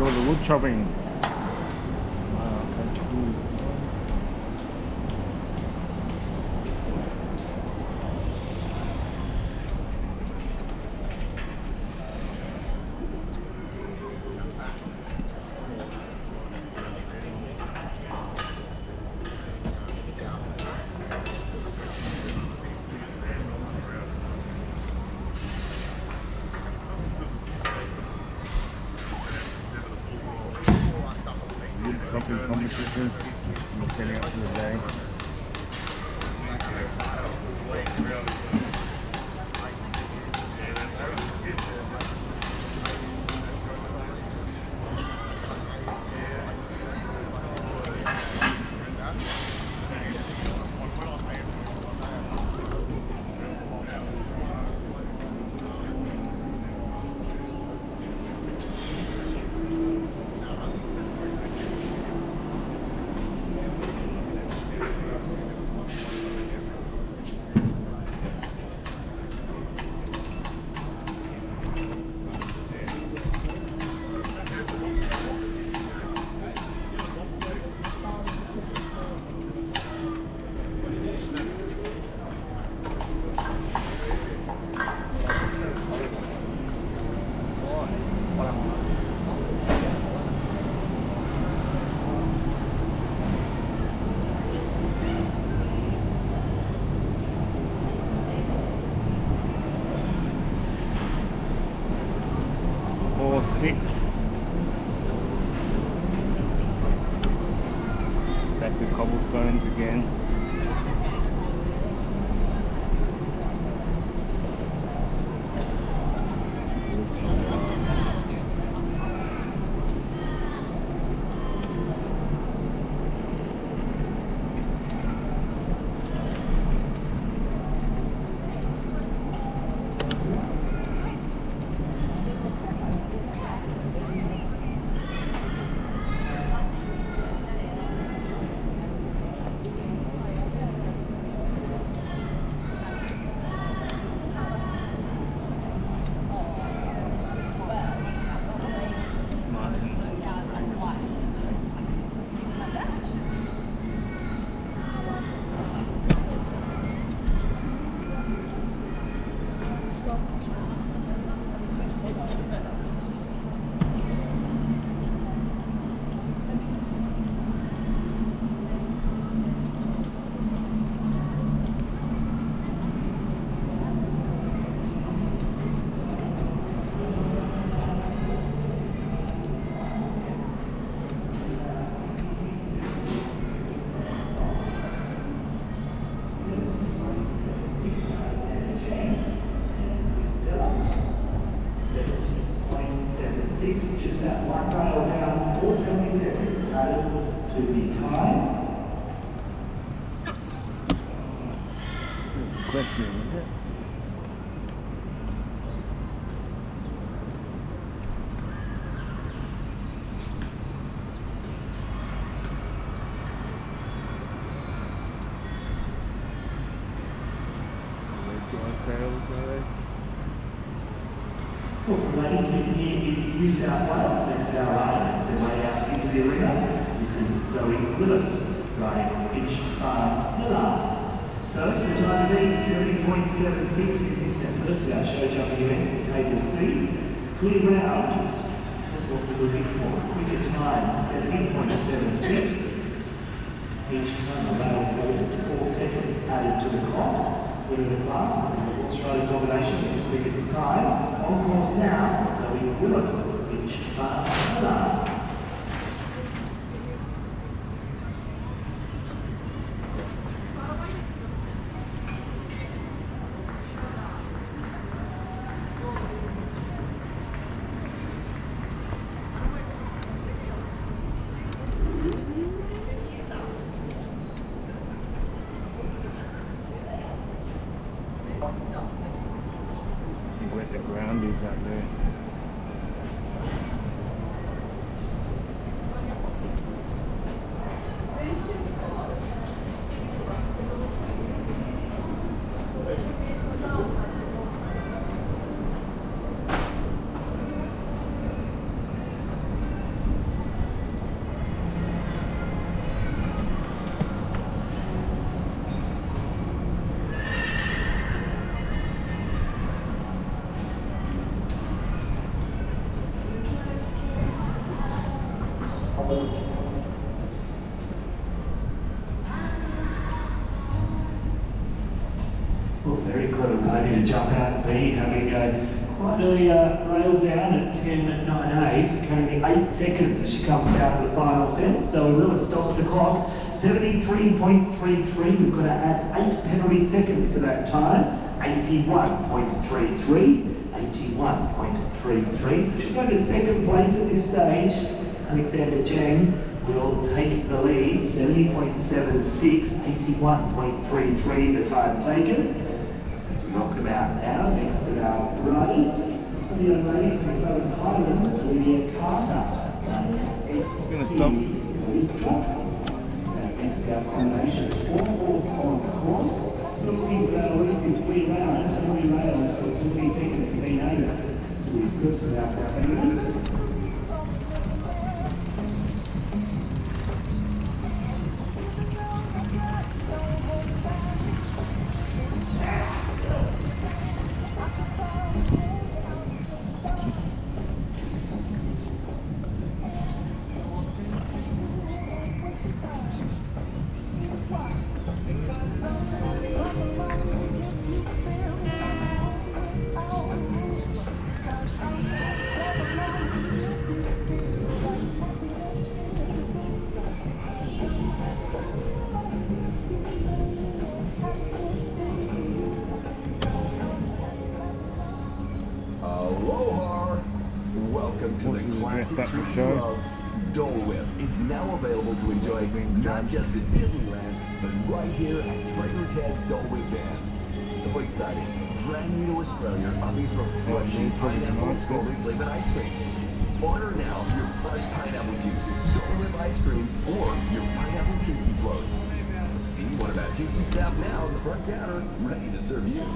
all the wood chopping. Chopping competition. I'm setting up for the day. Back to cobblestones again. Just that one rail down, 4 seconds added to the time. That's a question, is it? Well, ladies, we're here in New South Wales. That's our line. It's the way out into the arena. This is Zoe Willis riding Finch Farm Pillar. So the time to beat 70.76 is the first of our show jumping events, the table C. Clear round. That's what we're looking for. Quicker time, 70.76. Each time the rail falls 4 seconds added to the clock. Winning the class, Australian combination, the quickest time. On course now, Zoe Willis, Finch Farm Pillar. Where the ground is out there. Well, very clever lady to jump out and be having quite a rail down at 10.98, currently 8 seconds as she comes down to the final fence. So Lewis stops the clock, 73.33. We've got to add 8 penalty seconds to that time, 81.33. 81.33. So she'll go to second place at this stage. Alexander Jang will take the lead, 70.76, 81.33 the time taken. As we knock them out now, next to our riders, the young lady from the Southern Highlands, Olivia Carter. Gonna stop. Next to our combination, 4 horse on the course. Still looking for that holistic 3 rounds, 3 rails for 20 seconds to be added. We've good for our competitors. Aloha! Welcome to the classic show. of Dole Whip is now available to enjoy not just at Disneyland, but right here at Trader Ted's Dole Whip Van. So exciting! Brand new to Australia are these refreshing pineapple and strawberry flavored ice creams. Order now your fresh pineapple juice, Dole Whip ice creams, or your pineapple tiki floats. See one of our tiki staff now on the front counter, ready to serve you.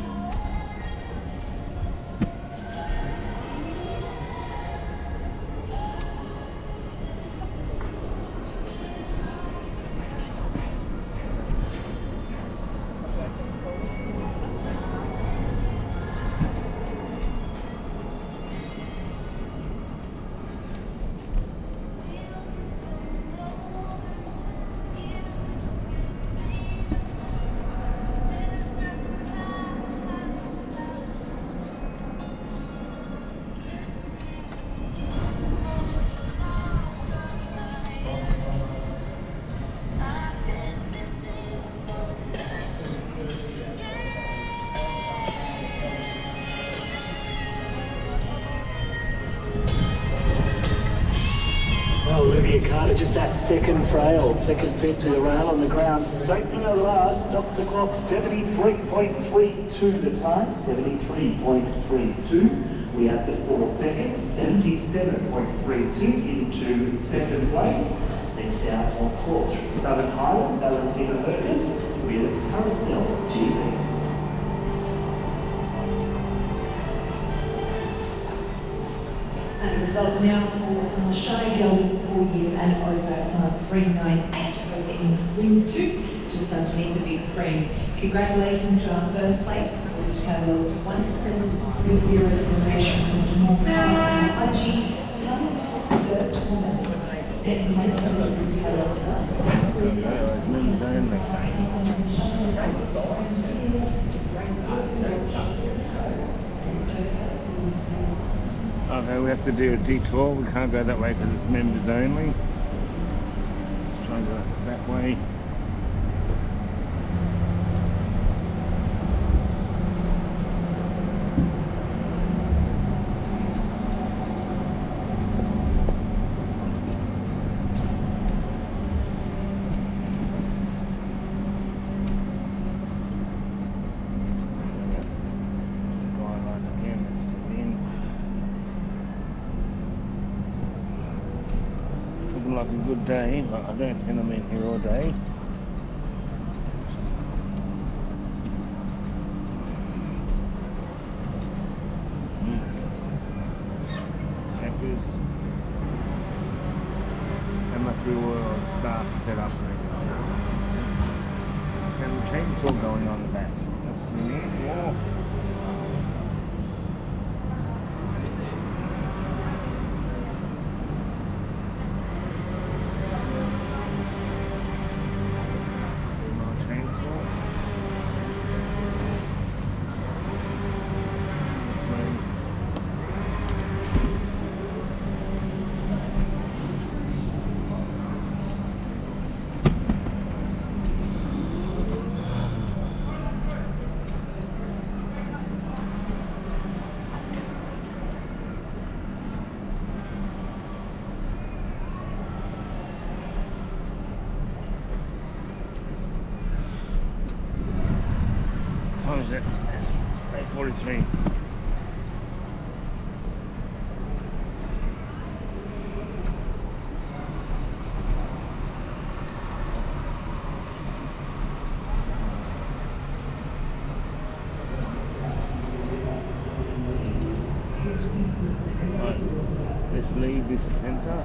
Olivia Carter, just that second frail, second fence with a rail on the ground. Safety no last, stops the clock, 73.32 the time, 73.32. We have the 4 seconds, 77.32 into second place. Next out on course from Southern Highlands, Valentina Hercus with Carousel GV. And the result now for Shy Girl 4 years and over, class 398 in Ring 2, just underneath the big screen. Congratulations to our first place, which total 1730 information from Jamal Engie Sir Thomas. Second place, which total Okay, we have to do a detour. We can't go that way because it's members only. Let's try and go that way. Like a good day, but I don't intend on being here all day. Checkers. There must be all staff set up. There's a chainsaw going on the back. That's neat. Whoa. 8:43. Right, let's leave this centre.